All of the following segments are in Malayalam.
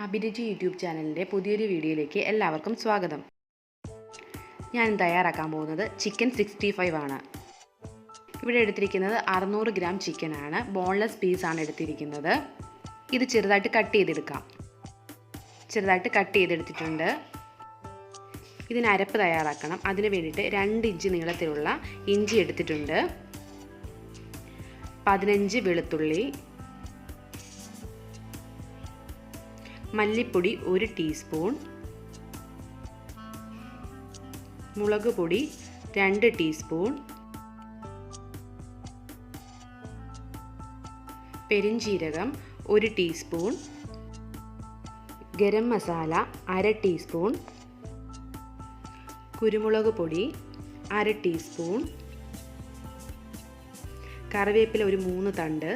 അഭിരുചി യൂട്യൂബ് ചാനലിൻ്റെ പുതിയൊരു വീഡിയോയിലേക്ക് എല്ലാവർക്കും സ്വാഗതം. ഞാൻ തയ്യാറാക്കാൻ പോകുന്നത് ചിക്കൻ 65 ആണ്. ഇവിടെ എടുത്തിരിക്കുന്നത് 600 ഗ്രാം ചിക്കനാണ്. ബോൺലെസ് പീസാണ് എടുത്തിരിക്കുന്നത്. ഇത് ചെറുതായിട്ട് കട്ട് ചെയ്തെടുക്കാം. ചെറുതായിട്ട് കട്ട് ചെയ്തെടുത്തിട്ടുണ്ട്. ഇതിന് അരപ്പ് തയ്യാറാക്കണം. അതിന് വേണ്ടിയിട്ട് 2 ഇഞ്ച് നീളത്തിലുള്ള ഇഞ്ചി എടുത്തിട്ടുണ്ട്. 15 വെളുത്തുള്ളി, മല്ലിപ്പൊടി 1 ടീസ്പൂൺ, മുളക് പൊടി 2 ടീസ്പൂൺ, പെരിഞ്ജീരകം 1 ടീസ്പൂൺ, ഗരം മസാല 1/2 ടീസ്പൂൺ, കുരുമുളക് പൊടി 1/2 ടീസ്പൂൺ, കറിവേപ്പില 3 തണ്ട്.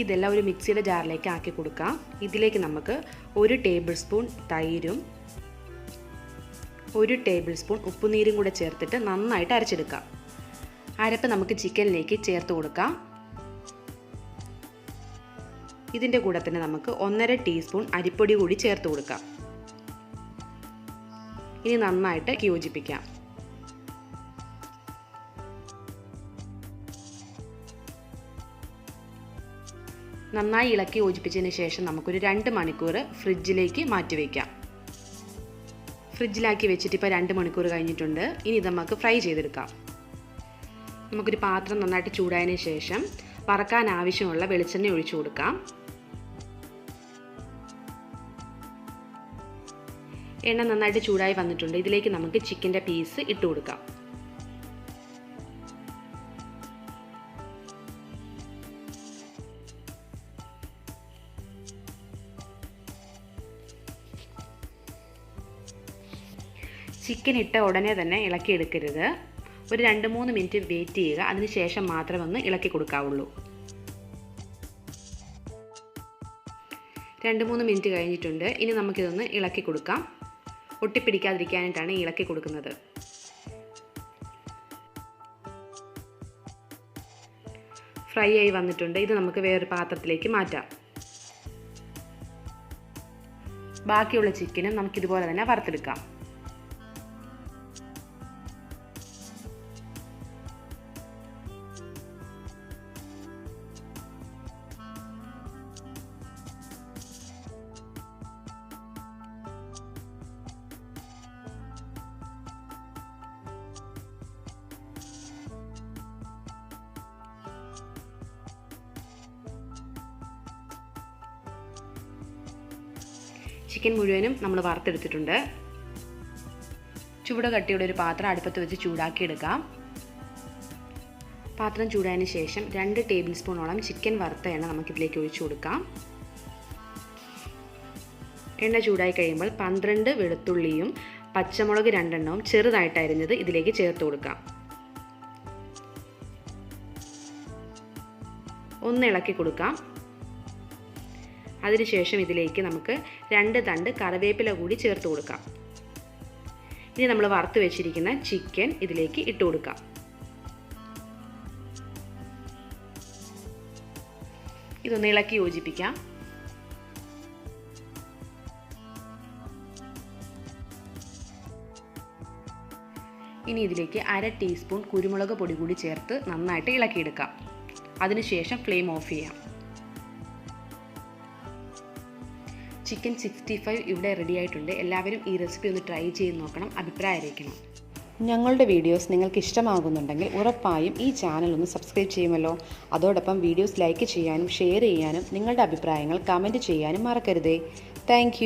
ഇതെല്ലാം ഒരു മിക്സിയുടെ ജാറിലേക്ക് ആക്കി കൊടുക്കാം. ഇതിലേക്ക് നമുക്ക് 1 ടേബിൾ സ്പൂൺ തൈരും 1 ടേബിൾ സ്പൂൺ ഉപ്പുനീരും കൂടെ ചേർത്തിട്ട് നന്നായിട്ട് അരച്ചെടുക്കാം. അരപ്പ് നമുക്ക് ചിക്കനിലേക്ക് ചേർത്ത് കൊടുക്കാം. ഇതിൻ്റെ കൂടെ തന്നെ നമുക്ക് 1/2 ടീസ്പൂൺ അരിപ്പൊടി കൂടി ചേർത്ത് കൊടുക്കാം. ഇനി നന്നായിട്ട് യോജിപ്പിക്കാം. നന്നായി ഇളക്കി യോജിപ്പിച്ചതിന് ശേഷം നമുക്കൊരു 2 മണിക്കൂർ ഫ്രിഡ്ജിലേക്ക് മാറ്റി വയ്ക്കാം. ഫ്രിഡ്ജിലാക്കി വെച്ചിട്ട് ഇപ്പോൾ 2 മണിക്കൂർ കഴിഞ്ഞിട്ടുണ്ട്. ഇനി ഇത് നമുക്ക് ഫ്രൈ ചെയ്തെടുക്കാം. നമുക്കൊരു പാത്രം നന്നായിട്ട് ചൂടായതിന് ശേഷം വറക്കാൻ ആവശ്യമുള്ള വെളിച്ചെണ്ണ ഒഴിച്ചു കൊടുക്കാം. എണ്ണ നന്നായിട്ട് ചൂടായി വന്നിട്ടുണ്ട്. ഇതിലേക്ക് നമുക്ക് ചിക്കൻ്റെ പീസ് ഇട്ട് കൊടുക്കാം. ചിക്കൻ ഇട്ട ഉടനെ തന്നെ ഇളക്കിയെടുക്കരുത്. ഒരു 2-3 മിനിറ്റ് വെയിറ്റ് ചെയ്യുക. അതിനുശേഷം മാത്രം ഒന്ന് ഇളക്കി കൊടുക്കാവുള്ളൂ. 2-3 മിനിറ്റ് കഴിഞ്ഞിട്ടുണ്ട്. ഇനി നമുക്കിതൊന്ന് ഇളക്കി കൊടുക്കാം. ഒട്ടിപ്പിടിക്കാതിരിക്കാനായിട്ടാണ് ഇളക്കി കൊടുക്കുന്നത്. ഫ്രൈ ആയി വന്നിട്ടുണ്ട്. ഇത് നമുക്ക് വേറൊരു പാത്രത്തിലേക്ക് മാറ്റാം. ബാക്കിയുള്ള ചിക്കനും നമുക്കിതുപോലെ തന്നെ വറുത്തെടുക്കാം. ചിക്കൻ മുഴുവനും നമ്മൾ വറുത്തെടുത്തിട്ടുണ്ട്. ചൂട് കട്ടിയുള്ള ഒരു പാത്രം അടുപ്പത്ത് വെച്ച് ചൂടാക്കിയെടുക്കാം. പാത്രം ചൂടായതിന് ശേഷം 2 ടേബിൾ സ്പൂണോളം ചിക്കൻ വറുത്ത എണ്ണ നമുക്കിതിലേക്ക് ഒഴിച്ചു കൊടുക്കാം. എണ്ണ ചൂടായി കഴിയുമ്പോൾ 12 വെളുത്തുള്ളിയും പച്ചമുളക് 2 എണ്ണവും ചെറുതായിട്ട് അരിഞ്ഞത് ഇതിലേക്ക് ചേർത്ത് കൊടുക്കാം. ഒന്ന് ഇളക്കി കൊടുക്കാം. അതിനുശേഷം ഇതിലേക്ക് നമുക്ക് 2 തണ്ട് കറിവേപ്പില കൂടി ചേർത്ത് കൊടുക്കാം. ഇനി നമ്മൾ വറുത്ത് വെച്ചിരിക്കുന്ന ചിക്കൻ ഇതിലേക്ക് ഇട്ട് കൊടുക്കാം. ഇതൊന്ന് ഇളക്കി യോജിപ്പിക്കാം. ഇനി ഇതിലേക്ക് 1/2 ടീസ്പൂൺ കുരുമുളക് പൊടി കൂടി ചേർത്ത് നന്നായിട്ട് ഇളക്കിയെടുക്കാം. അതിനുശേഷം ഫ്ലെയിം ഓഫ് ചെയ്യാം. ചിക്കൻ 65 ഇവിടെ റെഡി ആയിട്ടുണ്ട്. എല്ലാവരും ഈ റെസിപ്പി ഒന്ന് ട്രൈ ചെയ്ത് നോക്കണം. അഭിപ്രായം അറിയിക്കണം. ഞങ്ങളുടെ വീഡിയോസ് നിങ്ങൾക്ക് ഇഷ്ടമാകുന്നുണ്ടെങ്കിൽ ഉറപ്പായും ഈ ചാനൽ ഒന്ന് സബ്സ്ക്രൈബ് ചെയ്യുമല്ലോ. അതോടൊപ്പം വീഡിയോസ് ലൈക്ക് ചെയ്യാനും ഷെയർ ചെയ്യാനും നിങ്ങളുടെ അഭിപ്രായങ്ങൾ കമൻറ്റ് ചെയ്യാനും മറക്കരുതേ. താങ്ക്